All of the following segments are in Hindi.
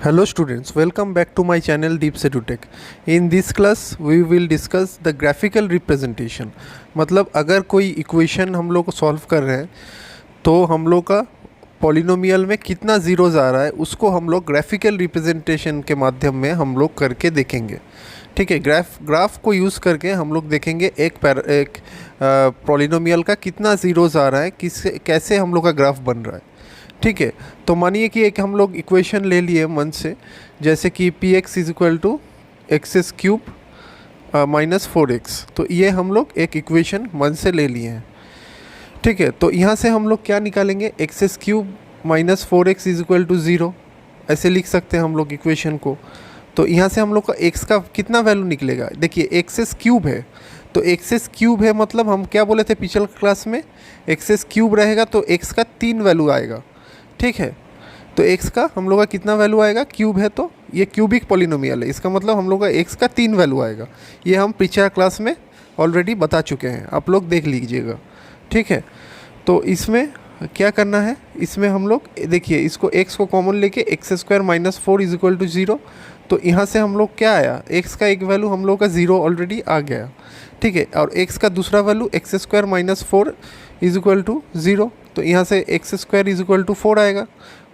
Hello students, welcome back to my channel Deep Sedutech. In this class we will discuss the graphical representation. मतलब अगर कोई इक्वेशन हम लोग को सॉल्व कर रहे हैं तो हम लोग का पॉलिनोमियल में कितना ज़ीरोज़ आ रहा है उसको हम लोग ग्राफिकल रिप्रेजेंटेशन के माध्यम में हम लोग करके देखेंगे। ठीक है, ग्राफ को यूज़ करके हम लोग देखेंगे एक पॉलिनोमियल का कितना ज़ीरोज़ आ रहा है, कैसे हम लोग का ग्राफ बन रहा है। ठीक है, तो मानिए कि एक हम लोग इक्वेशन ले लिए मन से, जैसे कि p x is equal to x cube minus 4x। तो ये हम लोग एक इक्वेशन मन से ले लिए हैं। ठीक है, तो यहाँ से हम लोग क्या निकालेंगे, x cube minus 4x is equal to 0, ऐसे लिख सकते हैं हम लोग इक्वेशन को। तो यहाँ से हम लोग का x का कितना वैल्यू निकलेगा, देखिए एक्स क्यूब है, तो एक्स क्यूब है मतलब हम क्या बोले थे पिछले क्लास में, एक्स क्यूब रहेगा तो x का 3 वैल्यू आएगा। ठीक है, तो x का हम लोग का कितना वैल्यू आएगा, क्यूब है तो ये क्यूबिक पॉलिनोमियल है, इसका मतलब हम लोग का x का 3 वैल्यू आएगा। ये हम पिछला क्लास में ऑलरेडी बता चुके हैं, आप लोग देख लीजिएगा। ठीक है, तो इसमें क्या करना है, इसमें हम लोग देखिए इसको x को कॉमन लेके x square minus 4 is equal to 0। तो यहाँ से हम लोग क्या आया, x का एक वैल्यू हम लोग का 0 ऑलरेडी आ गया। ठीक है, और x का दूसरा value x square minus 4 is equal to 0। तो यहाँ से x square is equal to 4 आएगा,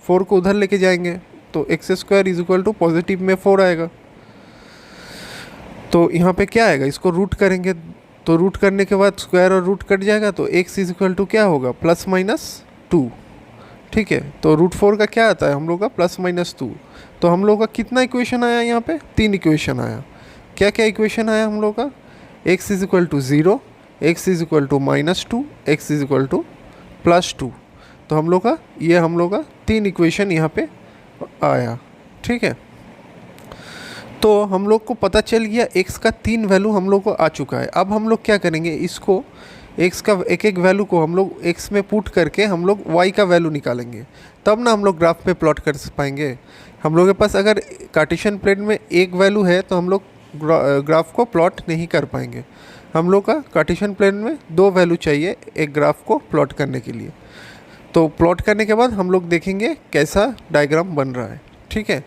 4 को उधर लेके जाएंगे तो x square is equal to positive में 4 आएगा। तो यहाँ पे क्या आएगा, इसको रूट करेंगे तो रूट करने के बाद स्क्वायर और रूट कट जाएगा, तो x इज इक्वल टू क्या होगा, प्लस माइनस 2। ठीक है, तो रूट 4 का क्या आता है हम लोग का, प्लस माइनस 2। तो हम लोग का कितना इक्वेशन आया यहाँ पे, 3 इक्वेशन आया। क्या क्या इक्वेशन आया हम लोग का, x is equal to 0, x is equal to minus 2, x is equal to plus 2। तो हम लोग का ये हम लोग का 3 इक्वेशन यहाँ पे आया। ठीक है, तो हम लोग को पता चल गया x का 3 वैल्यू हम लोग को आ चुका है। अब हम लोग क्या करेंगे, इसको x का एक एक वैल्यू को हम लोग x में पुट करके हम लोग y का वैल्यू निकालेंगे, तब ना हम लोग ग्राफ पे प्लॉट कर पाएंगे। हम लोग के पास अगर कार्टेशियन प्लेन में एक वैल्यू है तो हम लोग ग्राफ को प्लॉट नहीं कर पाएंगे। हम लोग का कार्टेशियन प्लेन में 2 वैल्यू चाहिए एक ग्राफ को प्लॉट करने के लिए। तो प्लॉट करने के बाद हम लोग देखेंगे कैसा डायग्राम बन रहा है। ठीक है,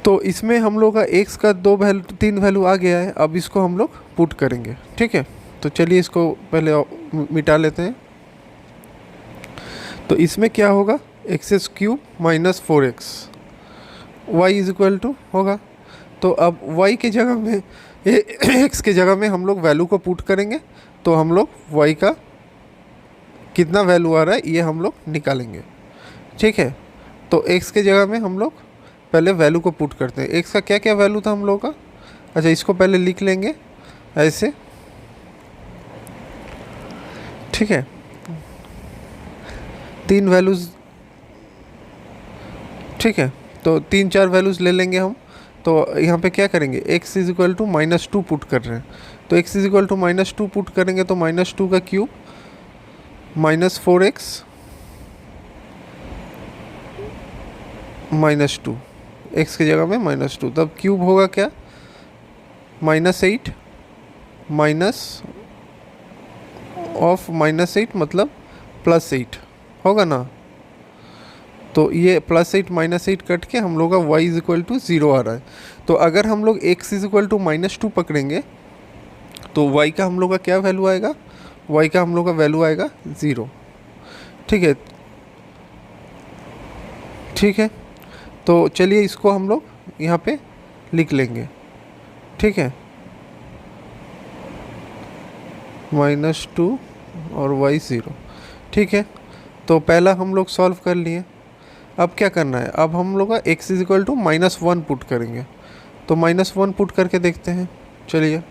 तो इसमें हम लोग का x का 3 वैल्यू आ गया है, अब इसको हम लोग पुट करेंगे। ठीक है, तो चलिए इसको पहले मिटा लेते हैं। तो इसमें क्या होगा, x cube minus 4x, y is equal to होगा। तो अब y के जगह में x के जगह में हम लोग वैल्यू को पुट करेंगे, तो हम लोग y का कितना वैल्यू आ रहा है ये हम लोग निकालेंगे। ठीक है, तो x के जगह में हम लोग पहले वैल्यू को पुट करते हैं। x का क्या क्या वैल्यू था हम लोग का, अच्छा इसको पहले लिख लेंगे ऐसे। ठीक है, 3 वैल्यूज़, ठीक है, तो 3-4 वैल्यूज़ ले लेंगे हम। तो यहाँ पे क्या करेंगे, x is equal to minus 2 put कर रहे हैं, तो x is equal to minus 2 put करेंगे तो माइनस 2 का cube minus 4x minus 2, x की जगह में माइनस 2, तब क्यूब होगा क्या, माइनस 8 माइनस ऑफ माइनस 8 मतलब प्लस 8 होगा ना। तो ये प्लस 8 माइनस 8 कट के हम लोग का y इज इक्वल टू 0 आ रहा है। तो अगर हम लोग x is equal to minus 2 पकड़ेंगे तो y का हम लोग का क्या वैल्यू आएगा, y का हम लोग का वैल्यू आएगा 0। ठीक है, ठीक है, तो चलिए इसको हम लोग यहाँ पे लिख लेंगे। ठीक है, माइनस 2 और y 0। ठीक है, तो पहला हम लोग सॉल्व कर लिए। अब क्या करना है, अब हम लोग का x is equal to minus 1 put करेंगे, तो माइनस 1 पुट करके देखते हैं। चलिए,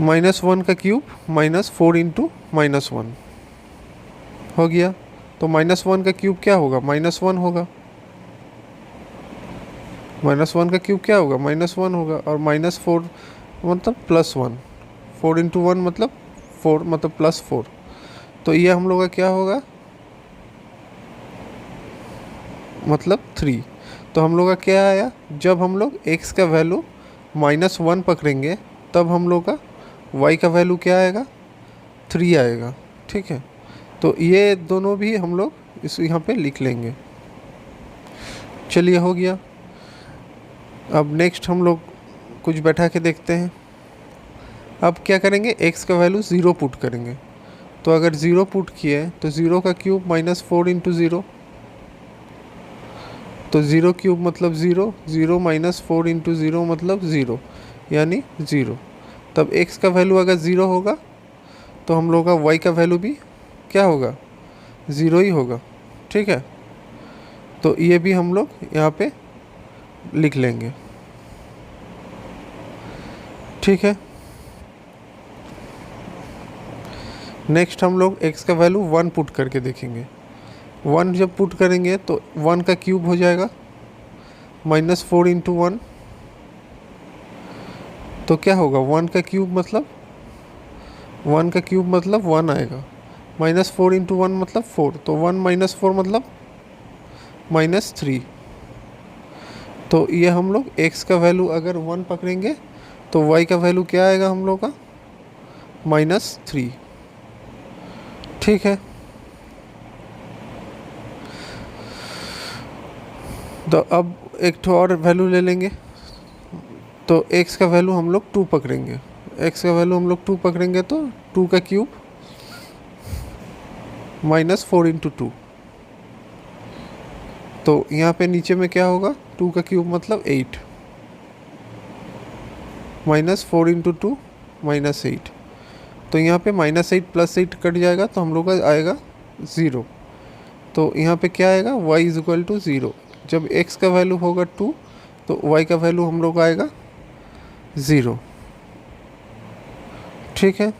माइनस 1 का क्यूब माइनस 4 इंटू माइनस 1 हो गया। तो माइनस 1 का क्यूब क्या होगा, माइनस 1 होगा, माइनस 1 का क्यूब क्या होगा, माइनस 1 होगा, और माइनस 4 मतलब प्लस 1, 4 इंटू 1 मतलब 4 मतलब प्लस 4। तो ये हम लोग का क्या होगा, मतलब 3। तो हम लोग का क्या आया, जब हम लोग x का वैल्यू माइनस 1 पकड़ेंगे तब हम लोग का y का वैल्यू क्या आएगा, 3 आएगा। ठीक है, तो ये दोनों भी हम लोग इस यहाँ पे लिख लेंगे। चलिए हो गया। अब नेक्स्ट हम लोग कुछ बैठा के देखते हैं। अब क्या करेंगे, x का वैल्यू 0 पुट करेंगे। तो अगर 0 पुट किए तो 0 का क्यूब -4 इंटू 0, तो 0 क्यूब मतलब 0, 0 -4 इंटू 0 मतलब 0, यानी 0। तब x का वैल्यू अगर 0 होगा तो हम लोग का y का वैल्यू भी क्या होगा, 0 ही होगा। ठीक है, तो ये भी हम लोग यहाँ पे लिख लेंगे। ठीक है, नेक्स्ट हम लोग x का वैल्यू 1 पुट करके देखेंगे। 1 जब पुट करेंगे तो 1 का क्यूब हो जाएगा -4 इंटू 1, तो क्या होगा 1 का क्यूब मतलब 1 का क्यूब मतलब 1 आएगा, -4 इंटू 1 मतलब 4, तो 1 -4 मतलब -3। तो ये हम लोग x का वैल्यू अगर 1 पकड़ेंगे तो y का वैल्यू क्या आएगा हम लोग का, -3। ठीक है, तो अब एक ठो और वैल्यू ले लेंगे। तो x का वैल्यू हम लोग 2 पकड़ेंगे। x का वैल्यू हम लोग 2 पकड़ेंगे तो 2 का क्यूब -4 इंटू 2, तो यहाँ पे नीचे में क्या होगा, 2 का क्यूब मतलब 8, -4 इंटू 2 -8, तो यहाँ पे -8 + 8 कट जाएगा तो हम लोग का आएगा 0। तो यहाँ पे क्या आएगा, y = 0। जब x का वैल्यू होगा 2 तो y का वैल्यू हम लोग का आएगा 0। ठीक है,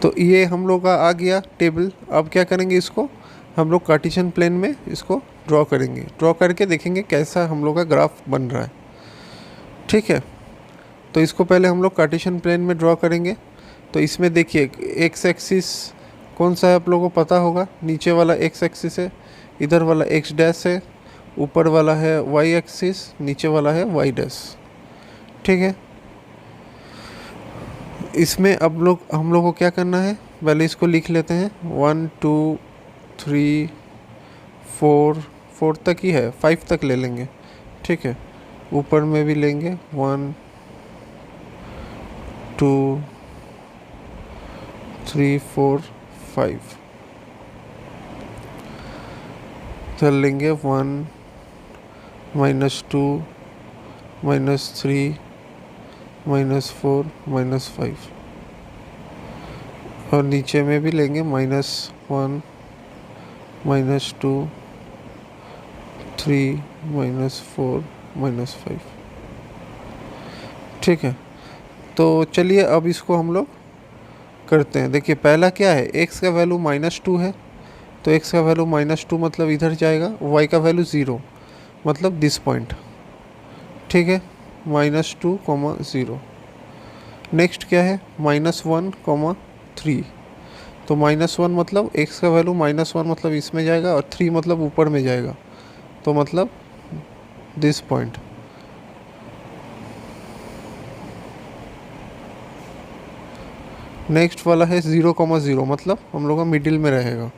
तो ये हम लोग का आ गया टेबल। अब क्या करेंगे, इसको हम लोग कार्टेशियन प्लेन में इसको ड्रॉ करेंगे। ड्रॉ करके देखेंगे कैसा हम लोग का ग्राफ बन रहा है। ठीक है, तो इसको पहले हम लोग कार्टेशियन प्लेन में ड्रॉ करेंगे। तो इसमें देखिए एक्स एक्सिस कौन सा है आप लोगों को पता होगा, नीचे वाला एक्स एक्सिस है, इधर वाला एक्स डैश है, ऊपर वाला है वाई एक्सिस, नीचे वाला है वाई डैश। ठीक है, इसमें अब हम लोग को क्या करना है, पहले इसको लिख लेते हैं। 1 2 3 4 तक ही है, 5 तक ले लेंगे। ठीक है, ऊपर में भी लेंगे 1 2 3 4 5, चल लेंगे 1 -2 -3 -4 -5, और नीचे में भी लेंगे -1 -2 3 -4 -5। ठीक है, तो चलिए अब इसको हम लोग करते हैं। देखिए पहला क्या है, x का वैल्यू -2 है, तो x का वैल्यू -2 मतलब इधर जाएगा, y का वैल्यू 0 मतलब दिस पॉइंट। ठीक है, -2, 0। नेक्स्ट क्या है, -1, 3, तो -1 मतलब x का वैल्यू -1 मतलब इसमें जाएगा, और 3 मतलब ऊपर में जाएगा, तो मतलब दिस पॉइंट। नेक्स्ट वाला है 0, 0 मतलब हम लोग का मिडिल में रहेगा,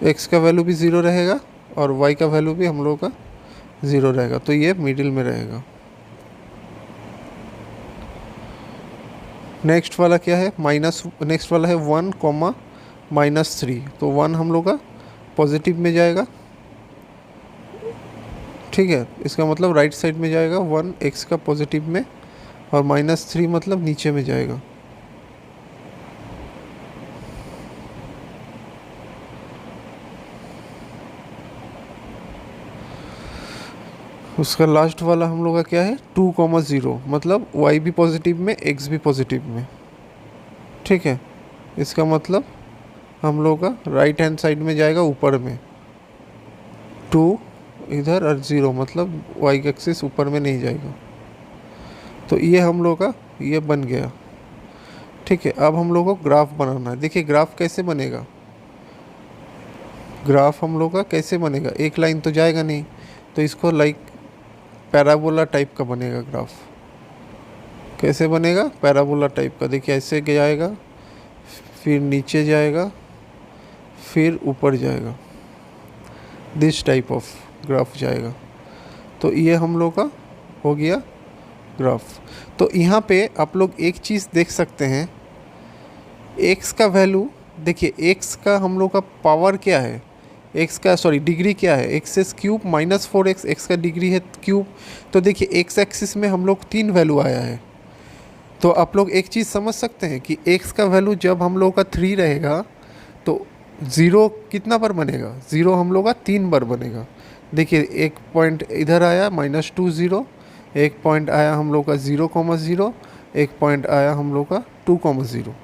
x का वैल्यू भी 0 रहेगा और y का वैल्यू भी हम लोग का 0 रहेगा, तो ये मिडिल में रहेगा। नेक्स्ट वाला क्या है, नेक्स्ट वाला है 1, -3, तो 1 हम लोग का पॉजिटिव में जाएगा। ठीक है, इसका मतलब राइट साइड में जाएगा 1 x का पॉजिटिव में, और -3 मतलब नीचे में जाएगा। उसका लास्ट वाला हम लोग का क्या है, 2, 0 मतलब y भी पॉजिटिव में x भी पॉजिटिव में। ठीक है, इसका मतलब हम लोग का राइट हैंड साइड में जाएगा ऊपर में 2 इधर, और 0 मतलब y एक्सिस ऊपर में नहीं जाएगा। तो ये हम लोग का ये बन गया। ठीक है, अब हम लोग को ग्राफ बनाना है। देखिए ग्राफ कैसे बनेगा, ग्राफ हम लोग का कैसे बनेगा, एक लाइन तो जाएगा नहीं, तो इसको लाइक पैराबोला टाइप का बनेगा ग्राफ। कैसे बनेगा, पैराबोला टाइप का। देखिए ऐसे जाएगा, फिर नीचे जाएगा, फिर ऊपर जाएगा। दिस टाइप ऑफ ग्राफ जाएगा। तो ये हम लोग का हो गया ग्राफ। तो यहाँ पे आप लोग एक चीज़ देख सकते हैं, एक्स का वैल्यू देखिए, एक्स का हम लोग का पावर क्या है, एक्स का सॉरी डिग्री क्या है, x cube minus 4x, x का डिग्री है क्यूब। तो देखिए एक्स एक्सिस में हम लोग 3 वैल्यू आया है। तो आप लोग एक चीज़ समझ सकते हैं कि एक्स का वैल्यू जब हम लोग का 3 रहेगा तो ज़ीरो कितना बार बनेगा, ज़ीरो हम लोग का 3 बार बनेगा। देखिए एक पॉइंट इधर आया -2 0, एक पॉइंट आया हम लोग का 0,0, एक पॉइंट आया हम लोग का 2,0।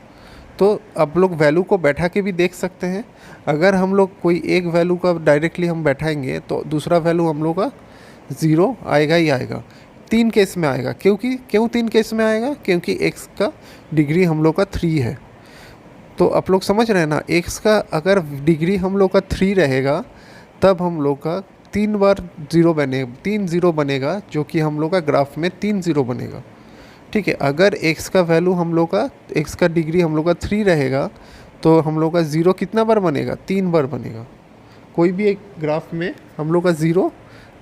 तो आप लोग वैल्यू को बैठा के भी देख सकते हैं। अगर हम लोग कोई एक वैल्यू का डायरेक्टली हम बैठाएंगे तो दूसरा वैल्यू हम लोग का 0 आएगा ही आएगा। 3 केस में आएगा, क्यों 3 केस में आएगा, क्योंकि एक्स का डिग्री हम लोग का 3 है। तो आप लोग समझ रहे हैं ना, एक्स का अगर डिग्री हम लोग का 3 रहेगा तब हम लोग का 3 बार 0 बने, 3 0 बनेगा, जो कि हम लोग का ग्राफ में 3 0 बनेगा। ठीक है, अगर x का वैल्यू हम लोग का, x का डिग्री हम लोग का 3 रहेगा तो हम लोग का 0 कितना बार बनेगा, 3 बार बनेगा। कोई भी एक ग्राफ में हम लोग का 0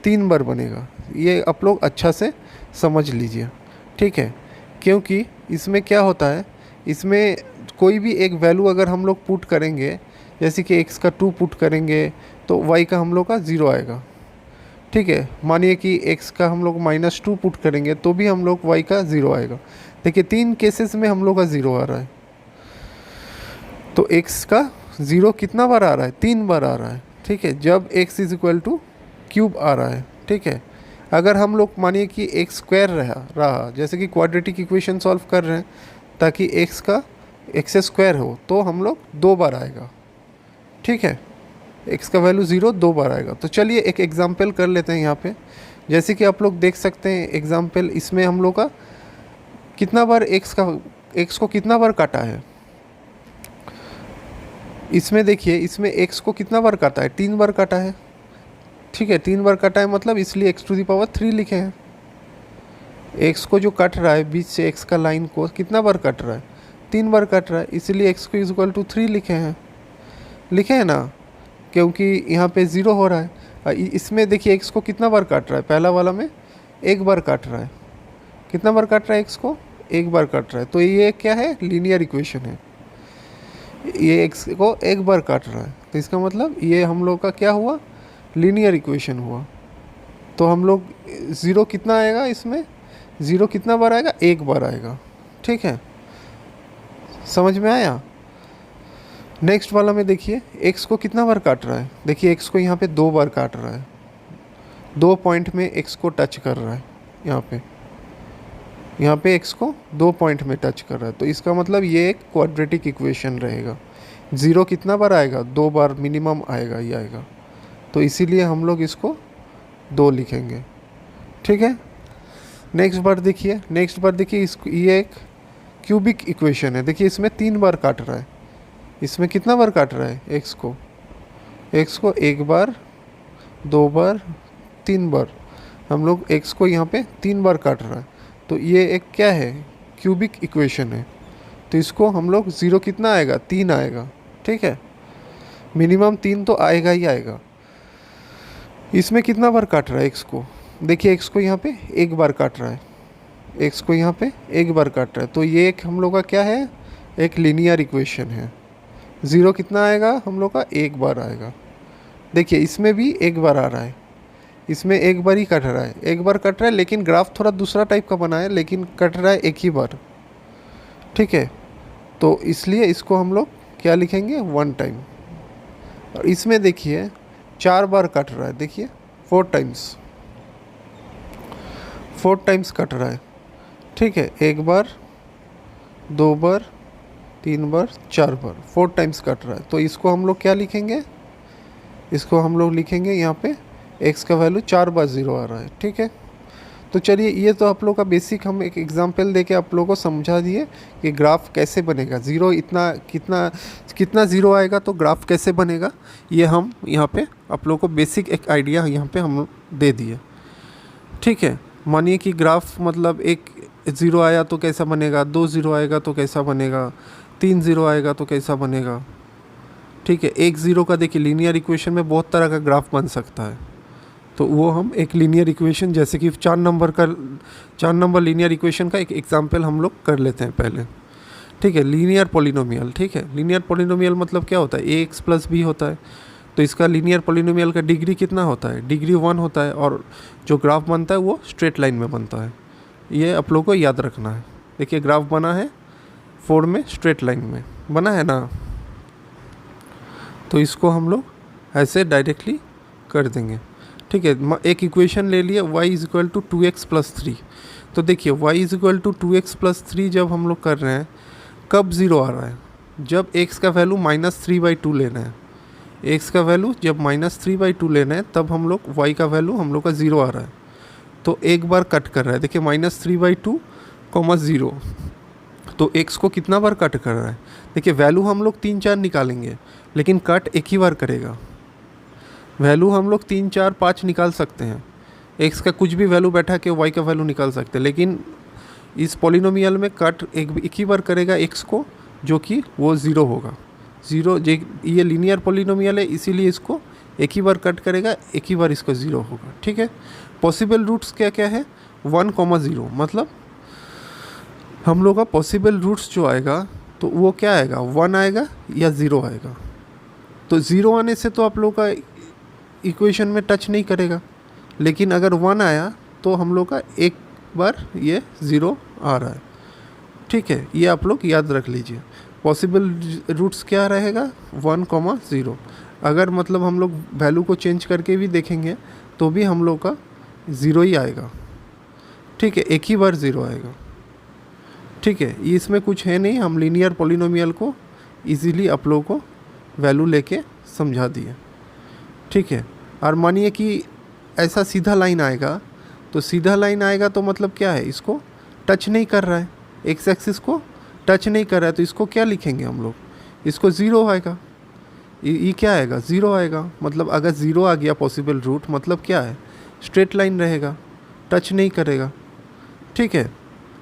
3 बार बनेगा। ये आप लोग अच्छा से समझ लीजिए। ठीक है, क्योंकि इसमें क्या होता है, इसमें कोई भी एक वैल्यू अगर हम लोग पुट करेंगे, जैसे कि x का 2 पुट करेंगे तो y का हम लोग का 0 आएगा। ठीक है, मानिए कि x का हम लोग -2 पुट करेंगे तो भी हम लोग y का 0 आएगा। देखिए 3 केसेस में हम लोग का 0 आ रहा है। तो x का 0 कितना बार आ रहा है, 3 बार आ रहा है। ठीक है, जब x = क्यूब आ रहा है। ठीक है, अगर हम लोग मानिए कि x स्क्वायर रहा, जैसे कि क्वाड्रेटिक इक्वेशन सॉल्व कर रहे हैं ताकि x का x स्क्वायर हो, तो हम लोग 2 बार आएगा। ठीक है, x का वैल्यू 0 2 बार आएगा। तो चलिए एक एग्जांपल कर लेते हैं यहाँ पे। जैसे कि आप लोग देख सकते हैं एग्जांपल, इसमें हम लोग का कितना बार x को कितना बार काटा है, इसमें देखिए, इसमें x को कितना बार काटा है, 3 बार काटा है। ठीक है, 3 बार काटा है मतलब इसलिए x⁻³ लिखे हैं। x को जो कट रहा है बीच से, x का लाइन को कितना बार कट रहा है, 3 बार कट रहा है, इसलिए x को 3 लिखे हैं ना, क्योंकि यहाँ पे 0 हो रहा है। इसमें देखिए x को कितना बार काट रहा है, पहला वाला में 1 बार काट रहा है। कितना बार काट रहा है x को, 1 बार काट रहा है। तो ये क्या है, लीनियर इक्वेशन है। ये x को 1 बार काट रहा है, तो इसका मतलब ये हम लोग का क्या हुआ, लीनियर इक्वेशन हुआ। तो हम लोग 0 कितना आएगा, इसमें 0 कितना बार आएगा, 1 बार आएगा। ठीक है, समझ में आया। नेक्स्ट वाला में देखिए x को कितना बार काट रहा है, देखिए x को यहाँ पे 2 बार काट रहा है, 2 पॉइंट में x को टच कर रहा है। यहाँ पे x को 2 पॉइंट में टच कर रहा है। तो इसका मतलब ये एक क्वाड्रेटिक इक्वेशन रहेगा। 0 कितना बार आएगा, 2 बार मिनिमम आएगा ही आएगा। तो इसीलिए हम लोग इसको 2 लिखेंगे। ठीक है, नेक्स्ट बार देखिए इसको, ये एक क्यूबिक इक्वेशन है। देखिए इसमें 3 बार काट रहा है, इसमें कितना बार काट रहा है, x को 1 बार, 2 बार, 3 बार। हम लोग x को यहाँ पे 3 बार काट रहा है। तो ये एक क्या है, क्यूबिक इक्वेशन है। तो इसको हम लोग 0 कितना आएगा, 3 आएगा। ठीक है, मिनिमम 3 तो आएगा ही आएगा। इसमें कितना बार काट रहा है x को, देखिए x को यहाँ पे 1 बार काट रहा है, x को यहाँ पे 1 बार काट रहा है। तो ये एक हम लोग का क्या है, एक लीनियर इक्वेशन है। 0 कितना आएगा, हम लोग का 1 बार आएगा। देखिए इसमें भी 1 बार आ रहा है, इसमें 1 बार ही कट रहा है, 1 बार कट रहा है, लेकिन ग्राफ थोड़ा दूसरा टाइप का बना है, लेकिन कट रहा है 1 ही बार। ठीक है, तो इसलिए इसको हम लोग क्या लिखेंगे, 1 टाइम। और इसमें देखिए 4 बार कट रहा है, देखिए 4 टाइम्स कट रहा है। ठीक है, 1 बार, 2 बार, 3 बार, 4 बार, 4 टाइम्स कट रहा है। तो इसको हम लोग क्या लिखेंगे, इसको हम लोग लिखेंगे यहाँ पे x का वैल्यू 4 बार 0 आ रहा है। ठीक है, तो चलिए ये तो आप लोग का बेसिक हम एक एग्जांपल देके आप लोगों को समझा दिए कि ग्राफ कैसे बनेगा, 0 इतना कितना 0 आएगा तो ग्राफ कैसे बनेगा। ये हम यहाँ पे आप लोगों को बेसिक एक आइडिया यहाँ पे हम दे दिए। ठीक है, मानिए कि ग्राफ मतलब 1 0 आया तो कैसा बनेगा, 2 0 आएगा तो कैसा बनेगा, 3 0 आएगा तो कैसा बनेगा। ठीक है। एक ज़ीरो का देखिए लीनियर इक्वेशन में बहुत तरह का ग्राफ बन सकता है, तो वो हम एक लीनियर इक्वेशन जैसे कि 4 नंबर लीनियर इक्वेशन का एक एग्जांपल हम लोग कर लेते हैं पहले। ठीक है, लीनियर पॉलिनोमियल। ठीक है, लीनियर पॉलिनोमियल मतलब क्या होता है, ए एक्स प्लस बी होता है, तो इसका लीनियर पॉलिनोमियल का डिग्री कितना होता है, डिग्री 1 होता है, और जो ग्राफ बनता है वो स्ट्रेट लाइन में बनता है। ये आप लोगों को याद रखना है। देखिए ग्राफ बना है 4 में, स्ट्रेट लाइन में बना है ना, तो इसको हम लोग ऐसे डायरेक्टली कर देंगे। ठीक है, एक इक्वेशन ले लिए y is equal to 2x plus 3। तो देखिए y is equal to 2x plus 3 जब हम लोग कर रहे हैं, कब ज़ीरो आ रहा है, जब x का वैल्यू -3/2 लेना है। x का वैल्यू जब -3/2 लेना है तब हम लोग y का वैल्यू हम लोग का ज़ीरो आ रहा है, तो एक बार कट कर रहा है। देखिए -3/2, 0, तो x को कितना बार कट कर रहा है। देखिए वैल्यू हम लोग 3 4 निकालेंगे, लेकिन कट एक ही बार करेगा। वैल्यू हम लोग 3 4 5 निकाल सकते हैं, x का कुछ भी वैल्यू बैठा के y का वैल्यू निकाल सकते हैं, लेकिन इस पॉलिनोमियल में कट एक ही बार करेगा x को, जो कि वो ज़ीरो होगा। ज़ीरो, ये लीनियर पॉलिनोमियल है इसीलिए इसको एक ही बार कट करेगा, एक ही बार इसको ज़ीरो होगा। ठीक है, पॉसिबल रूट्स क्या क्या है, 1, 0, मतलब हम लोग का पॉसिबल रूट्स जो आएगा तो वो क्या आएगा, 1 आएगा या 0 आएगा। तो 0 आने से तो आप लोग का इक्वेशन में टच नहीं करेगा, लेकिन अगर 1 आया तो हम लोग का एक बार ये 0 आ रहा है। ठीक है, ये आप लोग याद रख लीजिए। पॉसिबल रूट्स क्या रहेगा, 1, 0। अगर मतलब हम लोग वैल्यू को चेंज करके भी देखेंगे तो भी हम लोग का 0 ही आएगा। ठीक है, एक ही बार 0 आएगा। ठीक है, इसमें कुछ है नहीं, हम लीनियर पॉलिनोमियल को इजीली आप लोगों को वैल्यू लेके समझा दिए। ठीक है, और मानिए कि ऐसा सीधा लाइन आएगा, तो सीधा लाइन आएगा तो मतलब क्या है, इसको टच नहीं कर रहा है, एक्स एक्सिस को टच नहीं कर रहा है, तो इसको क्या लिखेंगे हम लोग, इसको 0 आएगा। ये क्या आएगा, 0 आएगा। मतलब अगर 0 आ गया पॉसिबल रूट, मतलब क्या है, स्ट्रेट लाइन रहेगा, टच नहीं करेगा। ठीक है,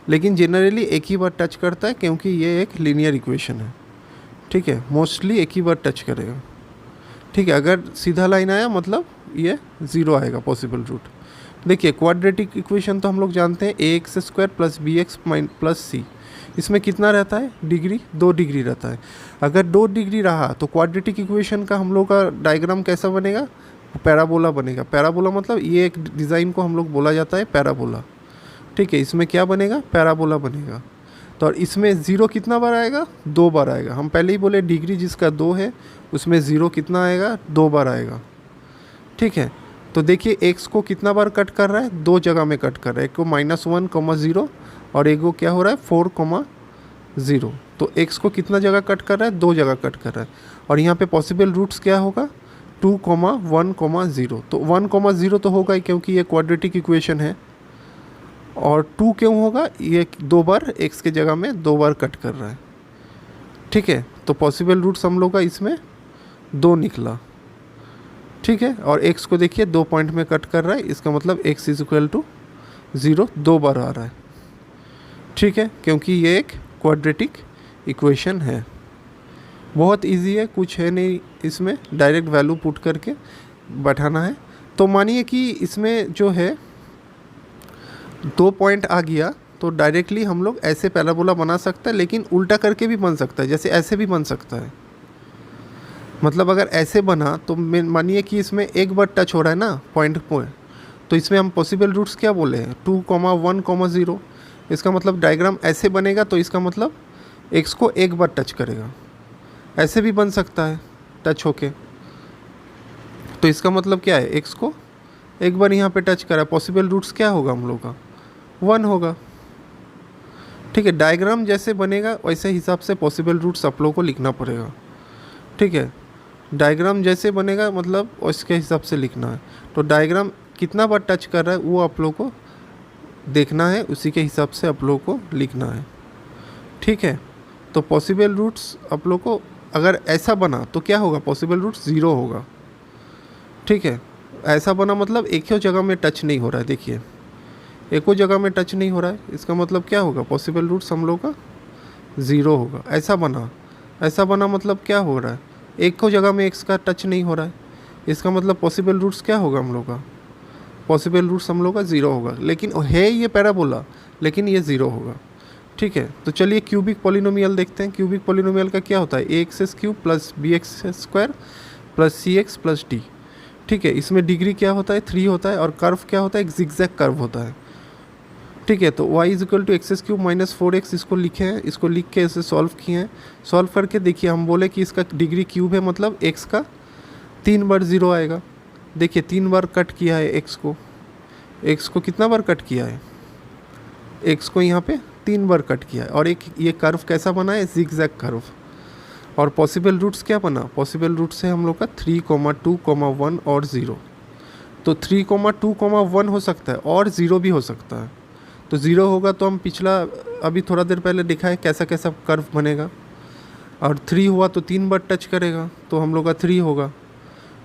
लेकिन जनरली एक ही बार टच करता है क्योंकि ये एक लीनियर इक्वेशन है। ठीक है, मोस्टली एक ही बार टच करेगा। ठीक है, अगर सीधा लाइन आया मतलब ये 0 आएगा पॉसिबल रूट। देखिए क्वाड्रेटिक इक्वेशन तो हम लोग जानते हैं, ax² plus bx plus c। इसमें कितना रहता है, डिग्री, 2 डिग्री रहता है। अगर 2 डिग्री रहा तो क्वाड्रेटिक इक्वेशन का हम लोग का डायग्राम कैसा बनेगा, पैराबोला बनेगा। पैराबोला मतलब ये एक डिज़ाइन को हम लोग बोला जाता है पैराबोला। ठीक है, इसमें क्या बनेगा, पैराबोला बनेगा। तो और इसमें 0 कितना बार आएगा, 2 बार आएगा। हम पहले ही बोले डिग्री जिसका 2 है उसमें 0 कितना आएगा, 2 बार आएगा। ठीक है, तो देखिए x को कितना बार कट कर रहा है, 2 जगह में कट कर रहा है। एक को -1, 0 और एक को क्या हो रहा है, 4, 0। तो x को कितना जगह कट कर रहा है, 2 जगह कट कर रहा है। और यहाँ पे पॉसिबल रूट्स क्या होगा, 2, 1, 0। तो 1, 0 तो होगा ही क्योंकि ये क्वाड्रेटिक इक्वेशन है। और 2 क्यों होगा, ये 2 बार x के जगह में 2 बार कट कर रहा है। ठीक है, तो पॉसिबल रूट्स हम लोग का इसमें 2 निकला। ठीक है, और x को देखिए 2 पॉइंट में कट कर रहा है, इसका मतलब x इज इक्वल टू 0 2 बार आ रहा है। ठीक है, क्योंकि ये एक क्वाड्रेटिक इक्वेशन है। बहुत इजी है, कुछ है नहीं इसमें, डायरेक्ट वैल्यू पुट करके बैठाना है। तो मानिए कि इसमें जो है 2 पॉइंट आ गया, तो डायरेक्टली हम लोग ऐसे पैराबोला बना सकते हैं, लेकिन उल्टा करके भी बन सकता है, जैसे ऐसे भी बन सकता है। मतलब अगर ऐसे बना तो मानिए कि इसमें एक बार टच हो रहा है ना पॉइंट, तो इसमें हम पॉसिबल रूट्स क्या बोले हैं, 2, 1, 0। इसका मतलब डायग्राम ऐसे बनेगा, तो इसका मतलब x को एक बार टच करेगा। ऐसे भी बन सकता है टच होके, तो इसका मतलब क्या है, x को एक बार यहाँ पे टच करा। पॉसिबल रूट्स क्या होगा हम लोग का, 1 होगा। ठीक है, डायग्राम जैसे बनेगा वैसे हिसाब से पॉसिबल रूट्स आप लोगों को लिखना पड़ेगा। ठीक है, डायग्राम जैसे बनेगा मतलब उसके हिसाब से लिखना है। तो डायग्राम कितना बार टच कर रहा है वो आप लोग को देखना है, उसी के हिसाब से आप लोग को लिखना है। ठीक है, तो पॉसिबल रूट्स आप लोग को अगर ऐसा बना तो क्या होगा, पॉसिबल रूट्स 0 होगा। ठीक है, ऐसा बना मतलब एक ही जगह में टच नहीं हो रहा है। देखिए एक ही जगह में टच नहीं हो रहा है, इसका मतलब क्या होगा, पॉसिबल रूट्स हम लोग का 0 होगा। ऐसा बना मतलब क्या हो रहा है, एक को जगह में एक्स का टच नहीं हो रहा है, इसका मतलब पॉसिबल रूट्स क्या होगा हम लोग का, पॉसिबल रूट्स हम लोग का ज़ीरो होगा। लेकिन है ये पैराबोला, लेकिन ये ज़ीरो होगा। ठीक है, तो चलिए क्यूबिक पॉलिनोमियल देखते हैं। क्यूबिक पॉलिनोमियल का क्या होता है, A X S cube plus B X square plus C X plus D. ठीक है, इसमें डिग्री क्या होता है, 3 होता है, और कर्व क्या होता है, एक जिगजैग कर्व होता है। ठीक है, तो y is equal to x S cube minus 4x इसको लिखे हैं, इसको लिख के इसे सॉल्व किए हैं। सॉल्व करके देखिए, हम बोले कि इसका डिग्री क्यूब है, मतलब x का 3 बार 0 आएगा। देखिए 3 बार कट किया है x को कितना बार कट किया है, x को यहाँ पे 3 बार कट किया है। और एक ये कर्व कैसा बना है, जिगजैग कर्व। और पॉसिबल रूट्स क्या बना, पॉसिबल रूट्स है हम लोग का 3, 2, 1 और 0। तो 3, 2, 1 हो सकता है और 0 भी हो सकता है। तो 0 होगा तो हम पिछला अभी थोड़ा देर पहले देखा है कैसा कैसा कर्व बनेगा। और 3 हुआ तो 3 बार टच करेगा, तो हम लोग का 3 होगा।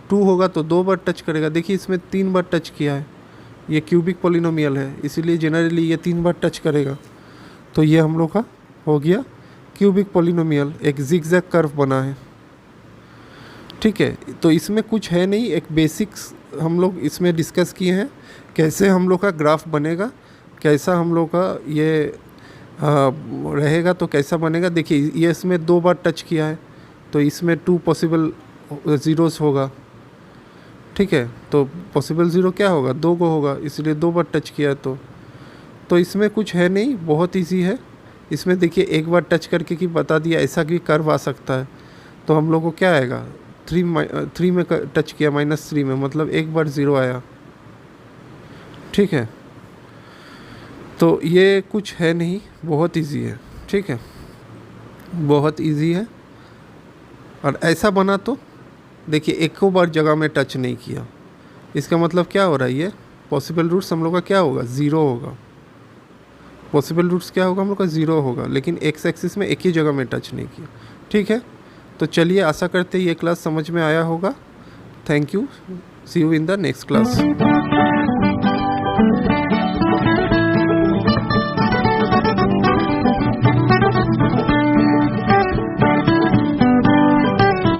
2 होगा तो 2 बार टच करेगा। देखिए इसमें 3 बार टच किया है, ये क्यूबिक पॉलिनोमियल है, इसीलिए जनरली ये 3 बार टच करेगा। तो ये हम लोग का हो गया क्यूबिक पॉलिनोमियल, एक जिगजैग कर्व बना है। ठीक है, तो इसमें कुछ है नहीं, एक बेसिक्स हम लोग इसमें डिस्कस किए हैं, कैसे हम लोग का ग्राफ बनेगा, कैसा हम लोग का ये रहेगा, तो कैसा बनेगा। देखिए ये इसमें 2 बार टच किया है, तो इसमें 2 पॉसिबल ज़ीरोस होगा। ठीक है, तो पॉसिबल ज़ीरो क्या होगा, 2 को होगा, इसलिए 2 बार टच किया है। तो इसमें कुछ है नहीं, बहुत इजी है। इसमें देखिए एक बार टच करके कि बता दिया ऐसा भी कर्व आ सकता है। तो हम लोग को क्या आएगा, 3 में टच किया -3 में, मतलब एक बार 0 आया। ठीक है, तो ये कुछ है नहीं, बहुत इजी है। ठीक है, बहुत इजी है। और ऐसा बना तो देखिए एक बार जगह में टच नहीं किया, इसका मतलब क्या हो रहा है, ये पॉसिबल रूट्स हम लोग का क्या होगा, 0 होगा। पॉसिबल रूट्स क्या होगा हम लोग का, 0 होगा, लेकिन एक्स एक्सिस में एक ही जगह में टच नहीं किया। ठीक है, तो चलिए आशा करते हैं ये क्लास समझ में आया होगा। Thank you, see you in the next class.